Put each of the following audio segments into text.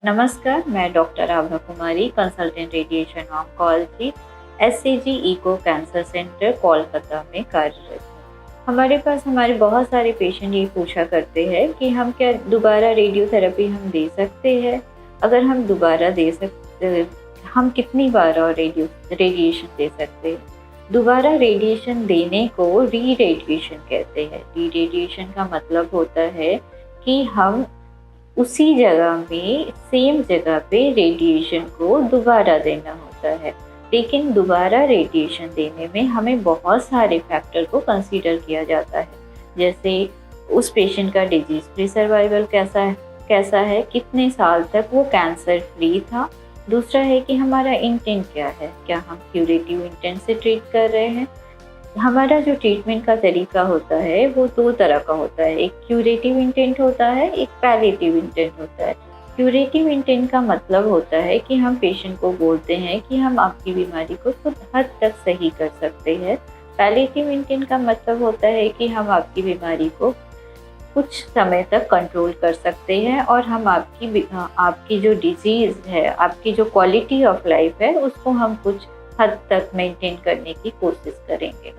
नमस्कार, मैं doctor Abha Kumari, consultant radiation oncology, SCG eco cancer centre, Kolkata में कार्यरत हूँ। हमारे पास हमारे बहुत सारे पेशेंट ये पूछा करते हैं कि हम क्या दोबारा रेडियोथेरेपी हम दे सकते हैं? अगर हम दोबारा दे सकते, हम कितनी बार और रेडिएशन दे सकते हैं? दोबारा रेडिएशन देने को री रेडिएशन कहते हैं। री रेडिएशन का मतलब होता है कि हम उसी जगह में सेम जगह पे रेडिएशन को दोबारा देना होता है। लेकिन दोबारा रेडिएशन देने में हमें बहुत सारे फैक्टर को कंसीडर किया जाता है, जैसे उस पेशेंट का डिजीज फ्री सर्वाइवल कैसा है, कितने साल तक वो कैंसर फ्री था। दूसरा है कि हमारा इंटेंट क्या है, क्या हम क्यूरेटिव इंटेंट से ट्रीट कर रहे हैं। हमारा जो ट्रीटमेंट का तरीका होता है वो दो तरह का होता है, एक क्यूरेटिव इंटेंट होता है, एक पैलिएटिव इंटेंट होता है। क्यूरेटिव इंटेंट का मतलब होता है कि हम पेशेंट को बोलते हैं कि हम आपकी बीमारी को कुछ हद तक सही कर सकते हैं। पैलिएटिव इंटेंट का मतलब होता है कि हम आपकी बीमारी को कुछ समय तक कंट्रोल कर सकते हैं और हम आपकी जो डिजीज़ है, आपकी जो क्वालिटी ऑफ लाइफ है, उसको हम कुछ हद तक मेंटेन करने की कोशिश करेंगे।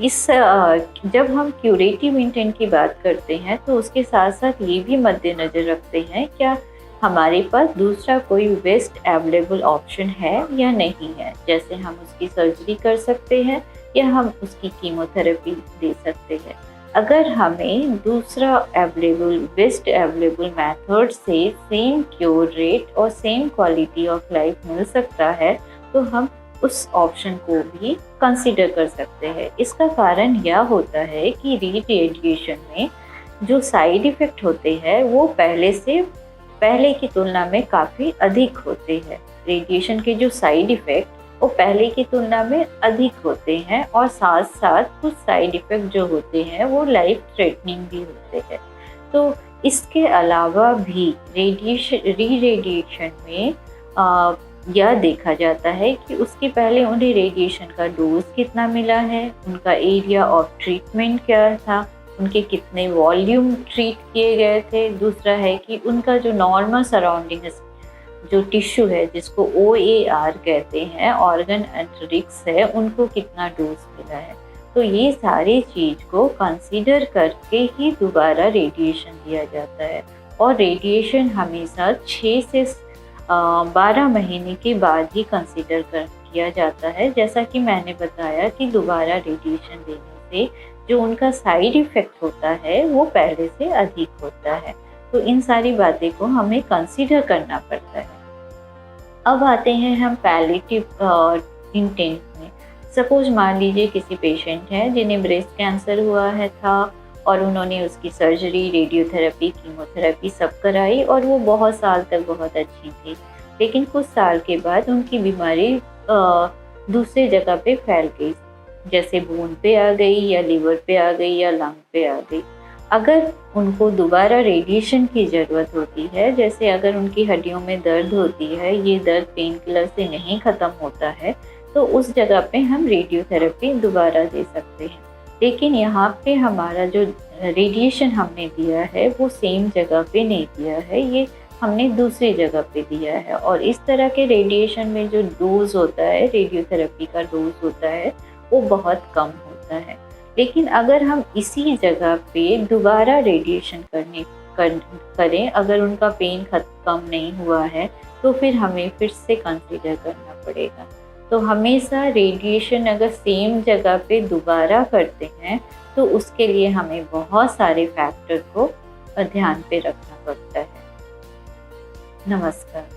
जब हम क्यूरेटिव इंटेंट की बात करते हैं तो उसके साथ साथ ये भी मद्देनज़र रखते हैं क्या हमारे पास दूसरा कोई बेस्ट अवेलेबल ऑप्शन है या नहीं है। जैसे हम उसकी सर्जरी कर सकते हैं या हम उसकी कीमोथेरेपी दे सकते हैं। अगर हमें दूसरा बेस्ट अवेलेबल मेथड से सेम क्योर रेट और सेम क्वालिटी ऑफ लाइफ मिल सकता है तो हम उस ऑप्शन को भी कंसीडर कर सकते हैं। इसका कारण यह होता है कि रेडिएशन में जो साइड इफ़ेक्ट होते हैं वो पहले की तुलना में काफ़ी अधिक होते हैं। रेडिएशन के जो साइड इफ़ेक्ट वो पहले की तुलना में अधिक होते हैं और साथ साथ कुछ साइड इफ़ेक्ट जो होते हैं वो लाइफ थ्रेटनिंग भी होते हैं। तो इसके अलावा भी रेडिएशन में यह देखा जाता है कि उसके पहले उन्हें रेडिएशन का डोज कितना मिला है, उनका एरिया ऑफ ट्रीटमेंट क्या था, उनके कितने वॉल्यूम ट्रीट किए गए थे। दूसरा है कि उनका जो नॉर्मल सराउंडिंग जो टिश्यू है, जिसको OAR कहते हैं, ऑर्गन एट रिस्क है, उनको कितना डोज मिला है। तो ये सारी चीज़ को कंसीडर करके ही दोबारा रेडिएशन दिया जाता है और रेडिएशन हमेशा 6 से 12 महीने के बाद ही कंसीडर किया जाता है। जैसा कि मैंने बताया कि दोबारा रेडिएशन देने से जो उनका साइड इफ़ेक्ट होता है वो पहले से अधिक होता है। तो इन सारी बातें को हमें कंसीडर करना पड़ता है। अब आते हैं हम पैलिएटिव इंटेंट में। सपोज मान लीजिए किसी पेशेंट है जिन्हें ब्रेस्ट कैंसर हुआ है था और उन्होंने उसकी सर्जरी, रेडियोथेरेपी, कीमोथेरेपी सब कराई और वो बहुत साल तक बहुत अच्छी थी। लेकिन कुछ साल के बाद उनकी बीमारी दूसरी जगह पे फैल गई, जैसे बोन पे आ गई या लिवर पे आ गई या लंग पे आ गई। अगर उनको दोबारा रेडिएशन की ज़रूरत होती है, जैसे अगर उनकी हड्डियों में दर्द होती है, ये दर्द पेन किलर से नहीं ख़त्म होता है, तो उस जगह पे हम रेडियोथेरेपी दोबारा दे सकते हैं। लेकिन यहाँ पे हमारा जो रेडिएशन हमने दिया है वो सेम जगह पे नहीं दिया है, ये हमने दूसरी जगह पे दिया है। और इस तरह के रेडिएशन में जो डोज होता है, रेडियोथेरेपी का डोज होता है, वो बहुत कम होता है। लेकिन अगर हम इसी जगह पे दोबारा रेडिएशन करें, अगर उनका पेन कम नहीं हुआ है तो फिर हमें फिर से कंसीडर करना पड़ेगा। तो हमेशा रेडिएशन अगर सेम जगह पे दोबारा करते हैं तो उसके लिए हमें बहुत सारे फैक्टर को ध्यान पे रखना पड़ता है। नमस्कार।